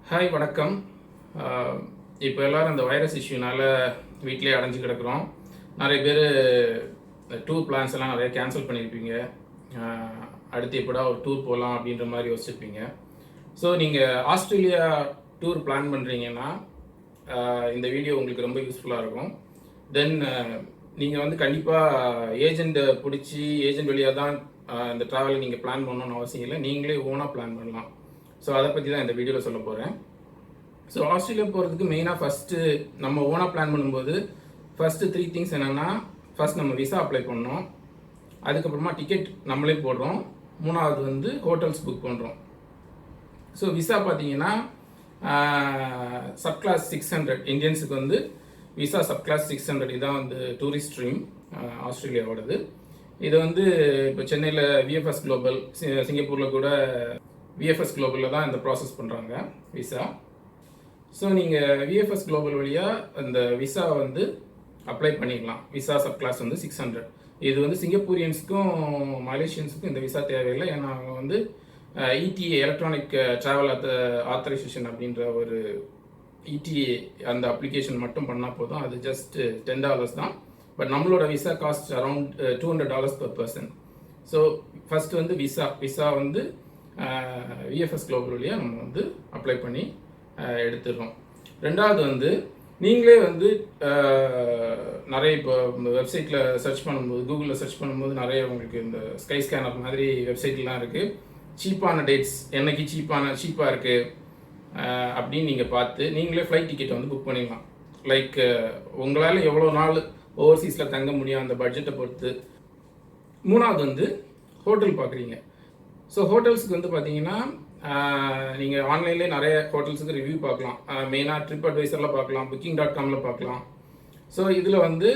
Hi வணக்கம். இப்போ எல்லோரும் இந்த வைரஸ் இஷ்யூனால் வீட்டிலே அடைஞ்சு கிடக்குறோம். நிறைய பேர் டூர் பிளான்ஸ் எல்லாம் நிறைய கேன்சல் பண்ணியிருப்பீங்க. அடுத்து எப்படா ஒரு டூர் போகலாம் அப்படின்ற மாதிரி யோசிச்சிருப்பீங்க. ஸோ நீங்கள் ஆஸ்திரேலியா டூர் பிளான் பண்ணுறீங்கன்னா இந்த வீடியோ உங்களுக்கு ரொம்ப யூஸ்ஃபுல்லாக இருக்கும். தென் நீங்கள் வந்து கண்டிப்பாக ஏஜெண்ட்டை பிடிச்சி ஏஜெண்ட் வழியாக தான் இந்த ட்ராவலை நீங்கள் பிளான் பண்ணணும்னு அவசியம் இல்லை. நீங்களே ஓனாக பிளான் பண்ணலாம். ஸோ அதை பற்றி தான் இந்த வீடியோவில் சொல்ல போகிறேன். ஸோ ஆஸ்திரேலியா போகிறதுக்கு மெயினாக ஃபஸ்ட்டு நம்ம ஓனாக பிளான் பண்ணும்போது ஃபஸ்ட்டு 3 திங்ஸ் என்னென்னா, ஃபஸ்ட் நம்ம விசா அப்ளை பண்ணோம், அதுக்கப்புறமா டிக்கெட் நம்மளே போடுறோம், மூணாவது வந்து ஹோட்டல்ஸ் புக் பண்ணுறோம். ஸோ விசா பார்த்தீங்கன்னா சப்கிளாஸ் 600 இந்தியன்ஸுக்கு வந்து விசா சப்கிளாஸ் 600 இதுதான் வந்து டூரிஸ்ட் ஸ்ட்ரீம் ஆஸ்திரேலியாவோடது. இது வந்து இப்போ சென்னையில் விஎஃப்எஸ் குளோபல், சிங்கப்பூரில் கூட விஎஃப்எஸ் குளோபலில் தான் இந்த ப்ராசஸ் பண்ணுறாங்க விசா. ஸோ நீங்கள் விஎஃப்எஸ் குளோபல் வழியாக அந்த விசா வந்து அப்ளை பண்ணிக்கலாம். விசா சப் கிளாஸ் வந்து 600. இது வந்து சிங்கப்பூரியன்ஸுக்கும் மலேசியன்ஸுக்கும் இந்த விசா தேவையில்லை. ஏன்னா அவங்க வந்து இடிஏ எலக்ட்ரானிக் ட்ராவல் ஆத்தரைசேஷன் அப்படின்ற ஒரு இடிஏ அந்த அப்ளிகேஷன் மட்டும் பண்ணால் போதும். அது ஜஸ்ட் $10 தான். பட் நம்மளோட visa cost around $200 per person. So first வந்து விசா வந்து விஎஃப்எஸ் குளோபல் வழியாக நம்ம வந்து அப்ளை பண்ணி எடுத்துடுறோம். ரெண்டாவது வந்து நீங்களே வந்து நிறைய இப்போ வெப்சைட்டில் சர்ச் பண்ணும்போது, கூகுளில் சர்ச் பண்ணும்போது நிறைய உங்களுக்கு இந்த ஸ்கை ஸ்கேனர் மாதிரி வெப்சைட்லாம் இருக்குது. சீப்பான டேட்ஸ், என்னைக்கு சீப்பாக இருக்குது அப்படின்னு நீங்கள் பார்த்து நீங்களே ஃப்ளைட் டிக்கெட்டை வந்து புக் பண்ணிடலாம். லைக் உங்களால் எவ்வளோ நாள் ஓவர்சீஸில் தங்க முடியும் அந்த பட்ஜெட்டை பொறுத்து. மூணாவது வந்து ஹோட்டல் பார்க்குறீங்க. ஸோ ஹோட்டல்ஸுக்கு வந்து பார்த்தீங்கன்னா நீங்கள் ஆன்லைன்லேயே நிறைய ஹோட்டல்ஸுக்கு ரிவ்யூ பார்க்கலாம். மெயினாக ட்ரிப் அட்வைசரில் பார்க்கலாம், booking.comல பார்க்கலாம். ஸோ இதில் வந்து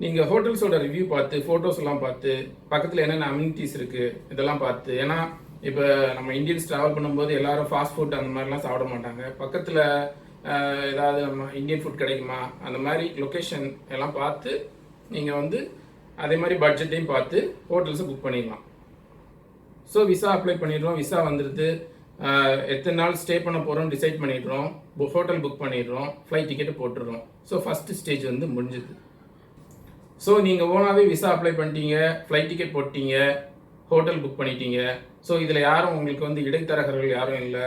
நீங்கள் ஹோட்டல்ஸோட ரிவ்யூ பார்த்து, ஃபோட்டோஸ் எல்லாம் பார்த்து, பக்கத்தில் என்னென்ன அம்யூனிட்டிஸ் இருக்குது இதெல்லாம் பார்த்து. ஏன்னா இப்போ நம்ம இந்தியன்ஸ் ட்ராவல் பண்ணும்போது எல்லாரும் ஃபாஸ்ட் ஃபுட் அந்த மாதிரிலாம் சாப்பிட மாட்டாங்க. பக்கத்தில் ஏதாவது நம்ம இந்தியன் ஃபுட் கிடைக்குமா அந்த மாதிரி லொக்கேஷன் எல்லாம் பார்த்து நீங்கள் வந்து அதே மாதிரி பட்ஜெட்டையும் பார்த்து ஹோட்டல்ஸை புக் பண்ணிடலாம். ஸோ விசா அப்ளை பண்ணிடுறோம், விசா வந்துடுது, எத்தனை நாள் ஸ்டே பண்ண போகிறோம் டிசைட் பண்ணிடுறோம், ஹோட்டல் புக் பண்ணிடுறோம், ஃப்ளைட் டிக்கெட்டு போட்டுடுறோம். ஸோ ஃபஸ்ட்டு ஸ்டேஜ் வந்து முடிஞ்சுது. ஸோ நீங்கள் ஓனாகவே விசா அப்ளை பண்ணிட்டீங்க, ஃப்ளைட் டிக்கெட் போட்டீங்க, ஹோட்டல் புக் பண்ணிட்டீங்க. ஸோ இதில் யாரும் உங்களுக்கு வந்து இடைத்தரகர்கள் யாரும் இல்லை.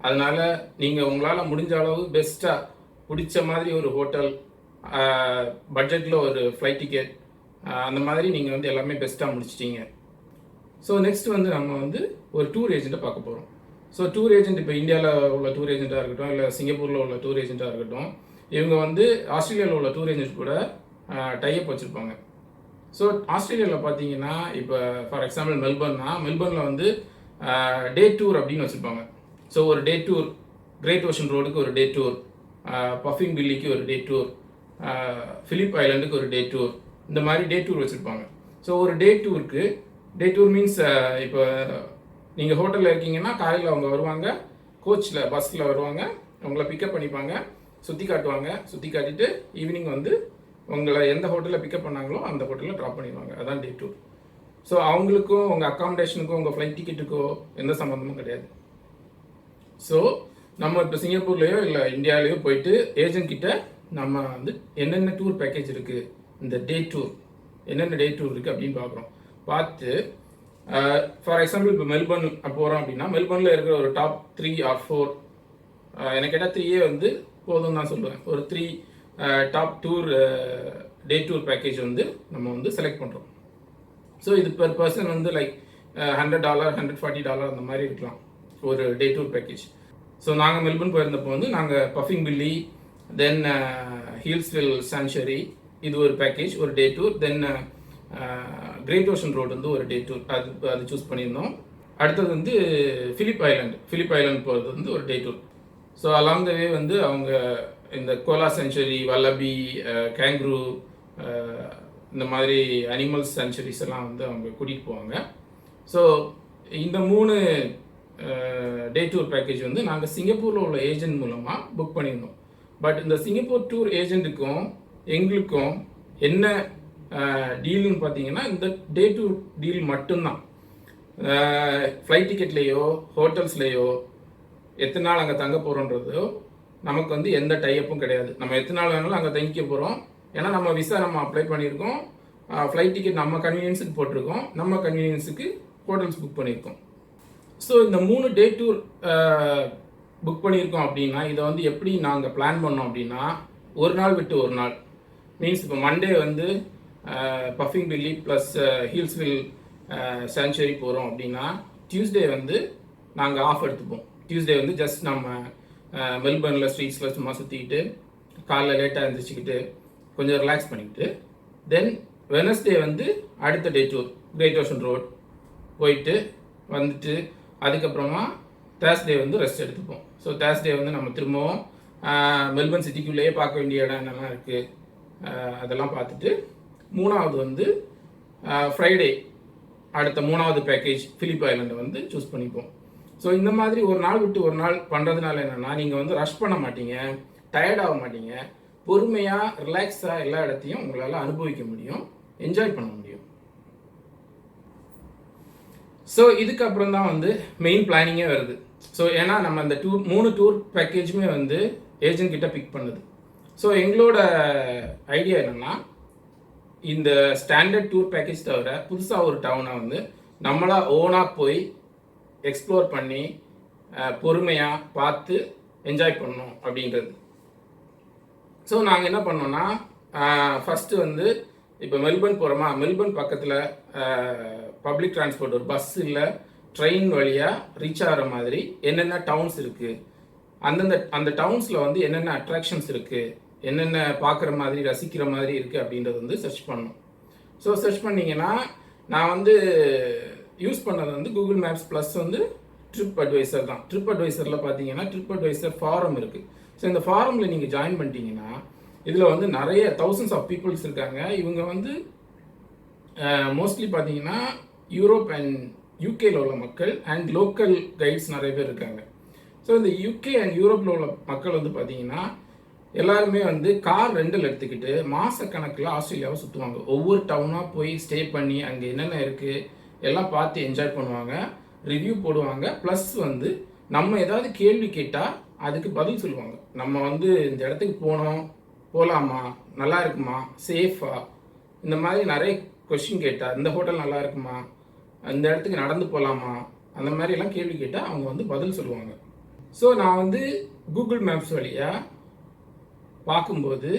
அதனால் நீங்கள் உங்களால் முடிஞ்ச அளவு பெஸ்ட்டாக பிடிச்ச மாதிரி ஒரு ஹோட்டல், பட்ஜெட்டில் ஒரு ஃப்ளைட் டிக்கெட், அந்த மாதிரி நீங்கள் வந்து எல்லாமே பெஸ்ட்டாக முடிச்சிட்டீங்க. ஸோ நெக்ஸ்ட் வந்து நம்ம வந்து ஒரு டூர் ஏஜெண்ட்டை பார்க்க போகிறோம். ஸோ டூர் ஏஜென்ட் இப்போ இந்தியாவில் உள்ள டூர் ஏஜென்ட்டாக இருக்கட்டும், இல்லை சிங்கப்பூரில் உள்ள டூர் ஏஜென்ட்டாக இருக்கட்டும், இவங்க வந்து ஆஸ்திரேலியாவில் உள்ள டூர் ஏஜென்ட் கூட டைப் வச்சுருப்பாங்க. ஸோ ஆஸ்திரேலியாவில் பார்த்தீங்கன்னா இப்போ ஃபார் எக்ஸாம்பிள் மெல்பர்னில் வந்து டே டூர் அப்படின்னு வச்சுருப்பாங்க. ஸோ ஒரு டே டூர், கிரேட் ஓஷன் ரோடுக்கு ஒரு டே டூர், பஃபிங் பில்லிக்கு ஒரு டே டூர், ஃபிலிப் ஐலாண்டுக்கு ஒரு டே டூர், இந்த மாதிரி டே டூர் வச்சுருப்பாங்க. ஸோ ஒரு டே டூர் மீன்ஸ் இப்போ நீங்கள் ஹோட்டலில் இருக்கீங்கன்னா காலையில் அவங்க வருவாங்க, கோச்சில் பஸ்ஸில் வருவாங்க, உங்களை பிக்கப் பண்ணிப்பாங்க, சுற்றி காட்டிட்டு ஈவினிங் வந்து உங்களை எந்த ஹோட்டலில் பிக்கப் பண்ணாங்களோ அந்த ஹோட்டலில் ட்ராப் பண்ணிடுவாங்க. அதான் டே டூர். ஸோ அவங்களுக்கும் உங்கள் அக்காமடேஷனுக்கும் உங்கள் ஃப்ளைட் டிக்கெட்டுக்கோ எந்த சம்மந்தமும் கிடையாது. ஸோ நம்ம இப்போ சிங்கப்பூர்லேயோ இல்லை இந்தியாவிலேயோ போயிட்டு ஏஜென்ட் கிட்ட நம்ம வந்து என்னென்ன டூர் பேக்கேஜ் இருக்குது, இந்த டே டூர் என்னென்ன டே டூர் இருக்குது அப்படின்னு பார்த்து ஃபார் எக்ஸாம்பிள் இப்போ மெல்பர்ன் போகிறோம் அப்படின்னா மெல்பர்னில் இருக்கிற ஒரு டாப் 3 or 4, எனக்கு கேட்டால் 3 வந்து போதும் தான் சொல்லுவேன். ஒரு 3 top tour day tour package வந்து நம்ம வந்து செலக்ட் பண்ணுறோம். ஸோ இது பெர் பர்சன் வந்து லைக் $100, $140 அந்த மாதிரி இருக்கலாம் ஒரு டே டூர் பேக்கேஜ். ஸோ நாங்கள் மெல்பர்ன் போயிருந்தப்போ வந்து நாங்கள் பஃபிங் பில்லி, தென் ஹில்ஸ்வில் சாங்சுரி, இது ஒரு பேக்கேஜ், ஒரு டே டூர். தென் கிரேட் ஓஷன் ரோடு வந்து ஒரு டே டூர், அது சூஸ் பண்ணியிருந்தோம். அடுத்தது வந்து ஃபிலிப் ஐலாண்ட் போகிறது வந்து ஒரு day tour. So along the way வந்து அவங்க இந்த கோலா சாங்சுரி, வல்லபி, கேங்க்ரூ, இந்த மாதிரி அனிமல்ஸ் சாங்சுரிஸ் எல்லாம் வந்து அவங்க கூட்டிகிட்டு போவாங்க. ஸோ இந்த 3 டே டூர் பேக்கேஜ் வந்து நாங்கள் சிங்கப்பூரில் உள்ள ஏஜென்ட் மூலமாக புக் பண்ணியிருந்தோம். பட் இந்த சிங்கப்பூர் டூர் ஏஜென்ட்டுக்கும் எங்களுக்கும் என்ன டீல்னு பார்த்தீங்கன்னா இந்த டே டூர் டீல் மட்டும்தான். ஃப்ளைட் டிக்கெட்லேயோ ஹோட்டல்ஸ்லேயோ எத்தனை நாள் அங்கே தங்க போகிறோன்றதோ நமக்கு வந்து எந்த டைப்பும் கிடையாது. நம்ம எத்தனை நாள் வேணாலும் அங்கே தங்கிக்க போகிறோம். ஏன்னா நம்ம விசா நம்ம அப்ளை பண்ணியிருக்கோம், ஃப்ளைட் டிக்கெட் நம்ம கன்வீனியன்ஸுக்கு போட்டிருக்கோம், நம்ம கன்வீனியன்ஸுக்கு ஹோட்டல்ஸ் புக் பண்ணியிருக்கோம். ஸோ இந்த 3 டே டூர் புக் பண்ணியிருக்கோம் அப்படின்னா இதை வந்து எப்படி நாங்கள் பிளான் பண்ணோம் அப்படின்னா, ஒரு நாள் விட்டு ஒரு நாள். மீன்ஸ் இப்போ மண்டே வந்து பஃபிங் பில்லி ப்ளஸ் ஹில்ஸ்வில் சாங்சுரி போகிறோம் அப்படின்னா, டியூஸ்டே வந்து நாங்கள் ஆஃப் எடுத்துப்போம். டியூஸ்டே வந்து ஜஸ்ட் நம்ம மெல்பர்னில் ஸ்ட்ரீட்ஸில் சும்மா சுற்றிக்கிட்டு காலைல லேட்டாக எழுந்திரிச்சிக்கிட்டு கொஞ்சம் ரிலாக்ஸ் பண்ணிக்கிட்டு, தென் வெனஸ்டே வந்து அடுத்த day tour Great Ocean Road போயிட்டு வந்துட்டு அதுக்கப்புறமா தேர்ஸ்டே வந்து ரெஸ்ட் எடுத்துப்போம். ஸோ தேர்ஸ்டே வந்து நம்ம திரும்பவும் மெல்பர்ன் சிட்டிக்குள்ளேயே பார்க்க வேண்டிய இடம் என்னெல்லாம் இருக்குது அதெல்லாம் பார்த்துட்டு, மூணாவது வந்து ஃப்ரைடே அடுத்த 3வது பேக்கேஜ் பிலிப் ஐலண்டை வந்து சூஸ் பண்ணிப்போம். ஸோ இந்த மாதிரி ஒரு நாள் விட்டு ஒரு நாள் பண்ணுறதுனால என்னென்னா, நீங்கள் வந்து ரஷ் பண்ண மாட்டீங்க, டயர்ட் ஆக மாட்டீங்க, பொறுமையாக ரிலாக்ஸாக எல்லா இடத்தையும் உங்களால் அனுபவிக்க முடியும், என்ஜாய் பண்ண முடியும். ஸோ இதுக்கப்புறம் தான் வந்து மெயின் பிளானிங்கே வருது. ஸோ ஏன்னா நம்ம அந்த 3 டூர் பேக்கேஜுமே வந்து ஏஜென்ட் கிட்ட பிக் பண்ணுது. ஸோ எங்களோட ஐடியா என்னென்னா, இந்த ஸ்டாண்டர்ட் டூர் பேக்கேஜ் தவிர புதுசாக ஒரு டவுனை வந்து நம்மளாக ஓனாக போய் எக்ஸ்ப்ளோர் பண்ணி பொறுமையாக பார்த்து என்ஜாய் பண்ணணும் அப்படின்றது. ஸோ நாங்கள் என்ன பண்ணோன்னா, ஃபஸ்ட்டு வந்து இப்போ மெல்பர்ன் போகிறோமா, மெல்பர்ன் பக்கத்தில் பப்ளிக் டிரான்ஸ்போர்ட் ஒரு பஸ் இல்லை ட்ரெயின் வழியாக ரீச் ஆகிற மாதிரி என்னென்ன டவுன்ஸ் இருக்குது, அந்த டவுன்ஸில் வந்து என்னென்ன அட்ராக்ஷன்ஸ் இருக்குது, என்னென்ன பார்க்குற மாதிரி ரசிக்கிற மாதிரி இருக்குது அப்படின்றது வந்து சர்ச் பண்ணணும். ஸோ சர்ச் பண்ணிங்கன்னா நான் வந்து யூஸ் பண்ணது வந்து கூகுள் மேப்ஸ் ப்ளஸ் வந்து ட்ரிப் அட்வைசர் தான். ட்ரிப் அட்வைசரில் பார்த்தீங்கன்னா ட்ரிப் அட்வைசர் ஃபாரம் இருக்குது. ஸோ இந்த ஃபாரமில் நீங்கள் ஜாயின் பண்ணிட்டீங்கன்னா இதில் வந்து நிறைய thousands ஆஃப் பீப்புள்ஸ் இருக்காங்க. இவங்க வந்து மோஸ்ட்லி பார்த்தீங்கன்னா யூரோப் அண்ட் யூகேல உள்ள மக்கள் அண்ட் லோக்கல் கைட்ஸ் நிறைய பேர் இருக்காங்க. ஸோ இந்த யூகே அண்ட் யூரோப்பில் உள்ள மக்கள் வந்து பார்த்தீங்கன்னா எல்லாருமே வந்து கார் ரெண்டில் எடுத்துக்கிட்டு மாதக்கணக்கில் ஆஸ்திரேலியாவை சுற்றுவாங்க. ஒவ்வொரு டவுனாக போய் ஸ்டே பண்ணி அங்கே என்னென்ன இருக்குது எல்லாம் பார்த்து என்ஜாய் பண்ணுவாங்க, ரிவ்யூ போடுவாங்க. ப்ளஸ் வந்து நம்ம ஏதாவது கேள்வி கேட்டால் அதுக்கு பதில் சொல்லுவாங்க. நம்ம வந்து இந்த இடத்துக்கு போகலாமா, நல்லா இருக்குமா, சேஃபா, இந்த மாதிரி நிறைய கொஸ்டின் கேட்டால் இந்த ஹோட்டல் நல்லா இருக்குமா, இந்த இடத்துக்கு நடந்து போகலாமா, அந்த மாதிரிலாம் கேள்வி கேட்டால் அவங்க வந்து பதில் சொல்லுவாங்க. ஸோ நான் வந்து கூகுள் மேப்ஸ் வழியாக பார்க்கும்போது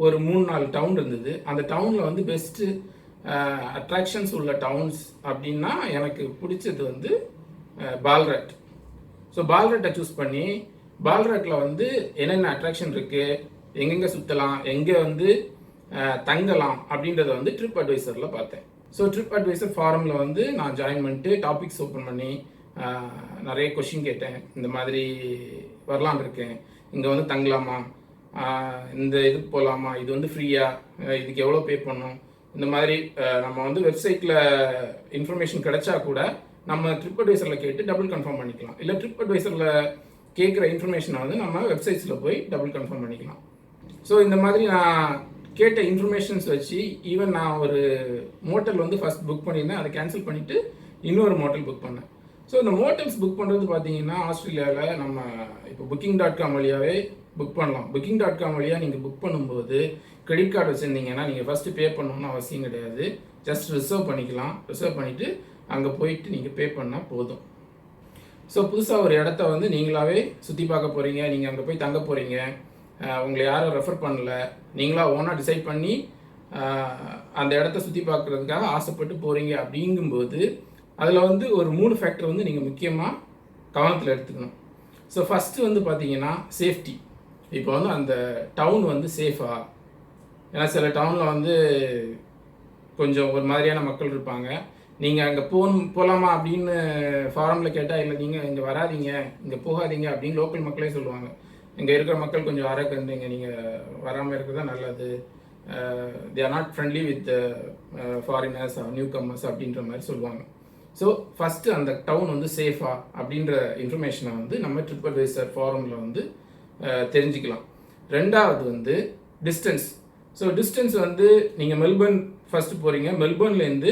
ஒரு 3-4 டவுன் இருந்தது. அந்த டவுனில் வந்து பெஸ்ட்டு அட்ராக்ஷன்ஸ் உள்ள டவுன்ஸ் அப்படின்னா எனக்கு பிடிச்சது வந்து பால்ரட். ஸோ பால்ரட்டை சூஸ் பண்ணி பால்ரட்டில் வந்து என்னென்ன அட்ராக்ஷன் இருக்குது, எங்கெங்கே சுற்றலாம், எங்கே வந்து தங்கலாம் அப்படின்றத வந்து ட்ரிப் அட்வைசரில் பார்த்தேன். ஸோ ட்ரிப் அட்வைசர் ஃபாரமில் வந்து நான் ஜாயின் பண்ணிட்டு டாபிக்ஸ் ஓப்பன் பண்ணி நிறைய கொஷின் கேட்டேன். இந்த மாதிரி வரலான் இருக்கேன், இங்கே வந்து தங்கலாமா, இந்த இதுக்கு போகலாமா, இது வந்து ஃப்ரீயா, இதுக்கு எவ்வளோ பே பண்ணணும், இந்த மாதிரி நம்ம வந்து வெப்சைட்டில் இன்ஃபர்மேஷன் கிடைச்சா கூட நம்ம ட்ரிப் அட்வைசரில் கேட்டு டபுள் கன்ஃபார்ம் பண்ணிக்கலாம். இல்லை ட்ரிப் அட்வைசரில் கேட்குற இன்ஃபர்மேஷனை வந்து நம்ம வெப்சைட்ஸில் போய் டபுள் கன்ஃபார்ம் பண்ணிக்கலாம். ஸோ இந்த மாதிரி நான் கேட்ட இன்ஃபர்மேஷன்ஸ் வச்சு ஈவன் நான் ஒரு மோட்டல் வந்து ஃபஸ்ட் புக் பண்ணியிருந்தேன், அதை கேன்சல் பண்ணிவிட்டு இன்னொரு மோட்டல் புக் பண்ணேன். ஸோ இந்த மோட்டல்ஸ் புக் பண்ணுறது பார்த்தீங்கன்னா ஆஸ்திரேலியாவில் நம்ம இப்போ booking.com வழியாகவே புக் பண்ணலாம். booking.com வழியாக நீங்கள் புக் பண்ணும்போது கிரெடிட் கார்டு வச்சுருந்தீங்கன்னா நீங்கள் ஃபஸ்ட்டு பே பண்ணணும்னு அவசியம் கிடையாது. ஜஸ்ட் ரிசர்வ் பண்ணிக்கலாம். ரிசர்வ் பண்ணிவிட்டு அங்கே போயிட்டு நீங்கள் பே பண்ணால் போதும். ஸோ புதுசாக ஒரு இடத்த வந்து நீங்களாகவே சுற்றி பார்க்க போகிறீங்க, நீங்கள் அங்கே போய் தங்க போகிறீங்க, உங்களை யாரும் ரெஃபர் பண்ணல, நீங்களாக ஓனாக டிசைட் பண்ணி அந்த இடத்த சுற்றி பார்க்குறதுக்காக ஆசைப்பட்டு போகிறீங்க அப்படிங்கும்போது அதில் வந்து ஒரு 3 ஃபேக்டர் வந்து நீங்கள் முக்கியமாக கவனத்தில் எடுத்துக்கணும். ஸோ ஃபஸ்ட்டு வந்து பார்த்தீங்கன்னா சேஃப்டி. இப்போ வந்து அந்த டவுன் வந்து சேஃபா, ஏன்னா சில டவுனில் வந்து கொஞ்சம் ஒரு மாதிரியான மக்கள் இருப்பாங்க. நீங்கள் அங்கே போகலாமா அப்படின்னு ஃபாரமில் கேட்டால் இல்லை நீங்கள் இங்கே வராதிங்க, இங்கே போகாதீங்க அப்படின்னு லோக்கல் மக்களே சொல்லுவாங்க. இங்கே இருக்கிற மக்கள் கொஞ்சம் அரக்கந்தீங்க, நீங்கள் வராமல் இருக்கிறது தான் நல்லது, they are not friendly with foreigners new comers அப்படின்ற மாதிரி சொல்லுவாங்க. ஸோ ஃபஸ்ட்டு அந்த டவுன் வந்து சேஃபா அப்படின்ற இன்ஃபர்மேஷனை வந்து நம்ம ட்ரிப் அட்வைசர் ஃபாரமில் வந்து தெரிஞ்சுக்கலாம். ரெண்டாவது வந்து டிஸ்டன்ஸ். ஸோ டிஸ்டன்ஸ் வந்து நீங்கள் மெல்பர்ன் ஃபஸ்ட்டு போகிறீங்க, மெல்பர்ன்லேருந்து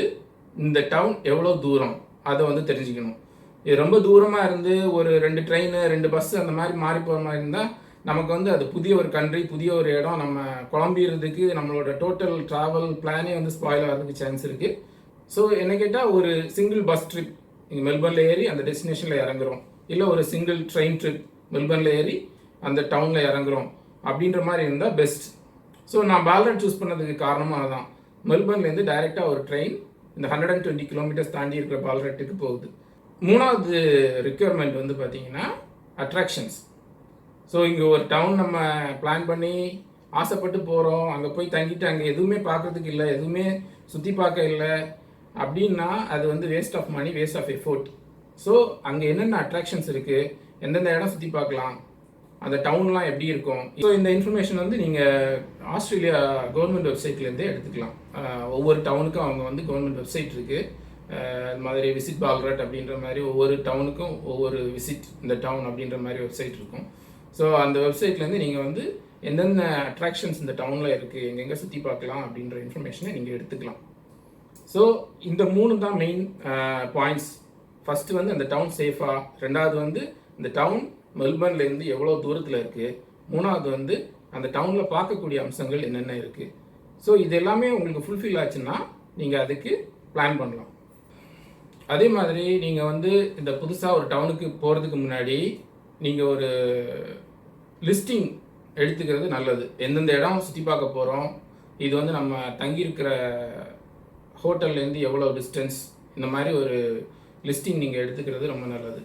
இந்த டவுன் எவ்வளோ தூரம் அதை வந்து தெரிஞ்சுக்கணும். இது ரொம்ப தூரமாக இருந்து ஒரு 2 ட்ரெயின் 2 பஸ் அந்த மாதிரி மாறி போகிற மாதிரி இருந்தால் நமக்கு வந்து அது புதிய ஒரு கண்ட்ரி, புதிய ஒரு இடம், நம்ம குழம்பிடுறதுக்கு நம்மளோட டோட்டல் ட்ராவல் பிளானே வந்து ஸ்பாயில் ஆகிறதுக்கு சான்ஸ் இருக்குது. ஸோ என்ன கேட்டால் ஒரு சிங்கிள் பஸ் ட்ரிப் இங்கே மெல்பர்னில் ஏறி அந்த டெஸ்டினேஷனில் இறங்குறோம், இல்லை ஒரு சிங்கிள் ட்ரெயின் ட்ரிப் மெல்பர்னில் ஏறி அந்த டவுனில் இறங்குறோம் அப்படின்ற மாதிரி இருந்தால் பெஸ்ட். ஸோ நான் பால்ராட் சூஸ் பண்ணதுக்கு காரணமாக அதுதான். மெல்பர்ன்லேருந்து டைரெக்டாக ஒரு ட்ரெயின் இந்த 120 கிலோமீட்டர்ஸ் தாண்டி இருக்கிற பால்ராட்டுக்கு போகுது. மூணாவது ரிக்யர்மெண்ட் வந்து பார்த்தீங்கன்னா அட்ராக்ஷன்ஸ். ஸோ இங்கே ஒரு டவுன் நம்ம பிளான் பண்ணி ஆசைப்பட்டு போகிறோம், அங்கே போய் தங்கிட்டு அங்கே எதுவுமே பார்க்குறதுக்கு இல்லை, எதுவுமே சுற்றி பார்க்க இல்லை அப்படின்னா அது வந்து waste of money, waste of effort. So அங்கே என்னென்ன அட்ராக்ஷன்ஸ் இருக்குது, எந்தெந்த இடம் சுற்றி பார்க்கலாம், அந்த டவுன்லாம் எப்படி இருக்கும். ஸோ இந்த இன்ஃபர்மேஷன் வந்து நீங்கள் ஆஸ்திரேலியா கவர்மெண்ட் வெப்சைட்லேருந்தே எடுத்துக்கலாம். ஒவ்வொரு டவுனுக்கும் அவங்க வந்து கவர்மெண்ட் வெப்சைட் இருக்குது. இந்த மாதிரி விசிட் பால்ராட் அப்படின்ற மாதிரி ஒவ்வொரு டவுனுக்கும் ஒவ்வொரு விசிட் இந்த டவுன் அப்படின்ற மாதிரி வெப்சைட் இருக்கும். ஸோ அந்த வெப்சைட்லேருந்து நீங்கள் வந்து எந்தெந்த அட்ராக்ஷன்ஸ் இந்த டவுனில் இருக்குது, எங்கெங்கே சுற்றி பார்க்கலாம் அப்படின்ற இன்ஃபர்மேஷனை நீங்கள் எடுத்துக்கலாம். ஸோ இந்த 3 தான் மெயின் பாயிண்ட்ஸ். ஃபஸ்ட்டு வந்து அந்த டவுன் சேஃபாக, ரெண்டாவது வந்து இந்த டவுன் மெல்பர்ன்லேருந்து எவ்வளோ தூரத்தில் இருக்குது, மூணாவது வந்து அந்த டவுனில் பார்க்கக்கூடிய அம்சங்கள் என்னென்ன இருக்குது. ஸோ இது எல்லாமே உங்களுக்கு ஃபுல்ஃபில் ஆச்சுன்னா நீங்கள் அதுக்கு பிளான் பண்ணலாம். அதே மாதிரி நீங்கள் வந்து இந்த புதுசாக ஒரு டவுனுக்கு போகிறதுக்கு முன்னாடி நீங்கள் ஒரு லிஸ்டிங் எடுத்துக்கிறது நல்லது. எந்தெந்த இடம் சுற்றி பார்க்க போகிறோம், இது வந்து நம்ம தங்கியிருக்கிற ஹோட்டல்லேருந்து எவ்வளோ டிஸ்டன்ஸ், இந்த மாதிரி ஒரு லிஸ்டிங் நீங்கள் எடுத்துக்கிறது ரொம்ப நல்லது.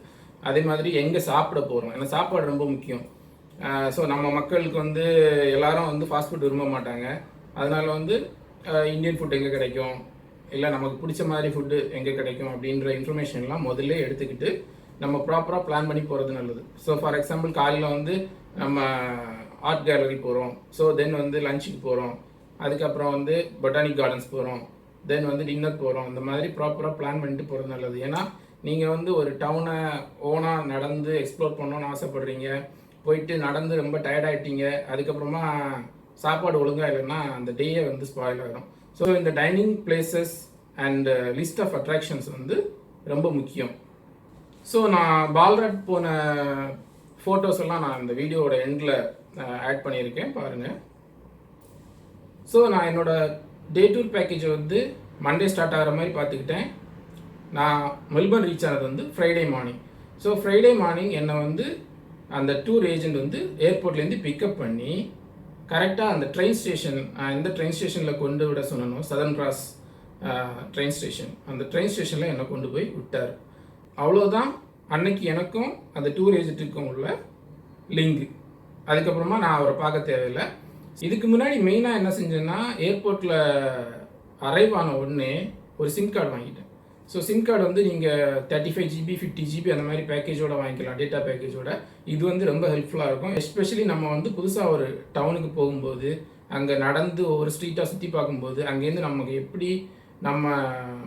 அதே மாதிரி எங்கே சாப்பிட போகிறோம், ஏன்னா சாப்பாடு ரொம்ப முக்கியம். ஸோ நம்ம மக்களுக்கு வந்து எல்லாரும் வந்து ஃபாஸ்ட் ஃபுட் விரும்ப மாட்டாங்க. அதனால் வந்து இந்தியன் ஃபுட் எங்கே கிடைக்கும், இல்லை நமக்கு பிடிச்ச மாதிரி ஃபுட்டு எங்கே கிடைக்கும் அப்படின்ற இன்ஃபர்மேஷன்லாம் முதல்ல எடுத்துக்கிட்டு நம்ம ப்ராப்பராக பிளான் பண்ணி போகிறது நல்லது. ஸோ ஃபார் எக்ஸாம்பிள் காலையில் வந்து நம்ம ஆர்ட் கேலரி போகிறோம், ஸோ தென் வந்து லஞ்சுக்கு போகிறோம், அதுக்கப்புறம் வந்து பொட்டானிக் கார்டன்ஸ் போகிறோம், தென் வந்து டின்னர் போகிறோம். இந்த மாதிரி ப்ராப்பராக பிளான் பண்ணிட்டு போகிறது நல்லது. ஏன்னா நீங்கள் வந்து ஒரு டவுனை ஓனாக நடந்து எக்ஸ்ப்ளோர் பண்ணணும்னு ஆசைப்படுறீங்க, போயிட்டு நடந்து ரொம்ப டயர்டாகிட்டீங்க, அதுக்கப்புறமா சாப்பாடு ஒழுங்காக இல்லைன்னா அந்த டேயே வந்து ஸ்பாயில் ஆகிடும். ஸோ இந்த dining places and list of attractions வந்து ரொம்ப முக்கியம். ஸோ நான் பால்ராட் போன ஃபோட்டோஸ் எல்லாம் நான் இந்த வீடியோவோட எண்டில் ஆட் பண்ணியிருக்கேன், பாருங்கள். ஸோ நான் என்னோடய டே டூர் பேக்கேஜை வந்து மண்டே ஸ்டார்ட் ஆகிற மாதிரி பார்த்துக்கிட்டேன். நான் மெல்பர்ன் ரீச் ஆனது வந்து Friday morning. So Friday morning என்னை வந்து அந்த டூர் ஏஜென்ட் வந்து ஏர்போர்ட்லேருந்து பிக்கப் பண்ணி கரெக்டாக அந்த ட்ரெயின் ஸ்டேஷன், எந்த ட்ரெயின் ஸ்டேஷனில் கொண்டு விட சொன்னனோ, சதர்ன் கிராஸ் ட்ரெயின் ஸ்டேஷன், அந்த ட்ரெயின் ஸ்டேஷனில் என்னை கொண்டு போய் விட்டார். அவ்வளோதான் அன்னைக்கு எனக்கும் அந்த டூர் ஏஜென்ட்டுக்கும் உள்ள லிங்க். அதுக்கப்புறமா நான் அவரை பார்க்க தேவையில்லை. இதுக்கு முன்னாடி மெயினாக என்ன செஞ்சேன்னா, ஏர்போர்ட்டில் அரைவ் ஆன உடனே ஒரு சிம் கார்டு வாங்கிட்டேன். ஸோ சிம் கார்டு வந்து நீங்கள் 35 GB 50 GB அந்த மாதிரி பேக்கேஜோட வாங்கிக்கலாம், டேட்டா பேக்கேஜோட. இது வந்து ரொம்ப ஹெல்ப்ஃபுல்லாக இருக்கும். எஸ்பெஷலி நம்ம வந்து புதுசாக ஒரு டவுனுக்கு போகும்போது, அங்கே நடந்து ஒவ்வொரு ஸ்ட்ரீட்டாக சுற்றி பார்க்கும்போது, அங்கேருந்து நமக்கு எப்படி நம்ம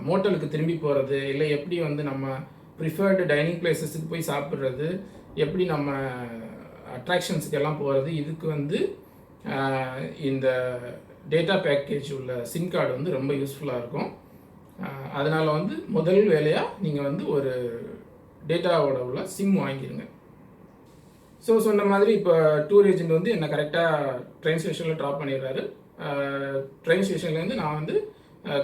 மோட்டலுக்கு திரும்பி போகிறது, இல்லை எப்படி வந்து நம்ம ப்ரிஃபர்டு டைனிங் பிளேசஸுக்கு போய் சாப்பிட்றது, எப்படி நம்ம அட்ராக்ஷன்ஸுக்கு எல்லாம் போகிறது, இதுக்கு வந்து இந்த டேட்டா பேக்கேஜ் உள்ள சிம் கார்டு வந்து ரொம்ப யூஸ்ஃபுல்லாக இருக்கும். அதனால் வந்து முதல் வேலையாக நீங்கள் வந்து ஒரு டேட்டாவோட உள்ள சிம் வாங்கிடுங்க. ஸோ சொன்ன மாதிரி இப்போ டூர் ஏஜென்ட் வந்து என்னை கரெக்டாக ட்ரெயின் ஸ்டேஷனில் ட்ராப் பண்ணிடுறாரு. ட்ரெயின் ஸ்டேஷன்லேருந்து நான் வந்து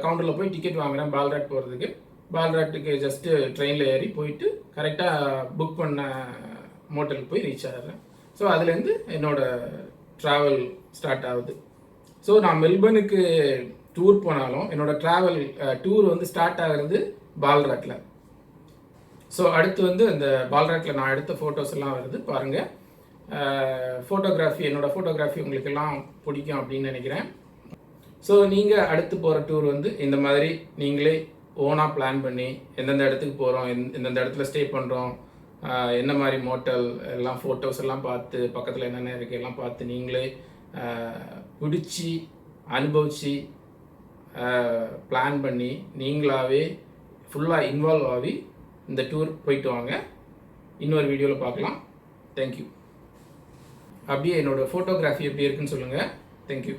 கவுண்டரில் போய் டிக்கெட் வாங்குகிறேன் பால்ராட் போகிறதுக்கு. பால்ராட்டுக்கு ஜஸ்ட்டு ட்ரெயினில் ஏறி போயிட்டு கரெக்டாக புக் பண்ண மோட்டலுக்கு போய் ரீச் ஆகிறேன். ஸோ அதுலேருந்து என்னோடய ட்ராவல் ஸ்டார்ட் ஆகுது. ஸோ நான் மெல்பர்னுக்கு டூர் போனாலும் என்னோடய ட்ராவல் டூர் வந்து ஸ்டார்ட் ஆகிறது பால்ராட்டில். ஸோ அடுத்து வந்து அந்த பால்ராட்டில் நான் எடுத்த ஃபோட்டோஸ் எல்லாம் வருது பாருங்கள். ஃபோட்டோகிராஃபி, என்னோடய ஃபோட்டோகிராஃபி உங்களுக்கெல்லாம் பிடிக்கும் அப்படின்னு நினைக்கிறேன். ஸோ நீங்கள் அடுத்து போகிற டூர் வந்து இந்த மாதிரி நீங்களே ஓனாக பிளான் பண்ணி எந்தெந்த இடத்துக்கு போகிறோம், எந்தெந்த இடத்துல ஸ்டே பண்ணுறோம், என்ன மாதிரி மோட்டல் எல்லாம் ஃபோட்டோஸ் எல்லாம் பார்த்து, பக்கத்தில் என்னென்ன இருக்குது எல்லாம் பார்த்து நீங்களே பிடிச்சி அனுபவித்து பிளான் பண்ணி நீங்களாகவே ஃபுல்லாக இன்வால்வ் ஆகி இந்த டூர் போயிட்டு வாங்க. இன்னொரு வீடியோவில் பார்க்கலாம். தேங்க்யூ. அப்படியே என்னோடய ஃபோட்டோகிராஃபி எப்படி இருக்குன்னு சொல்லுங்கள். தேங்க்யூ.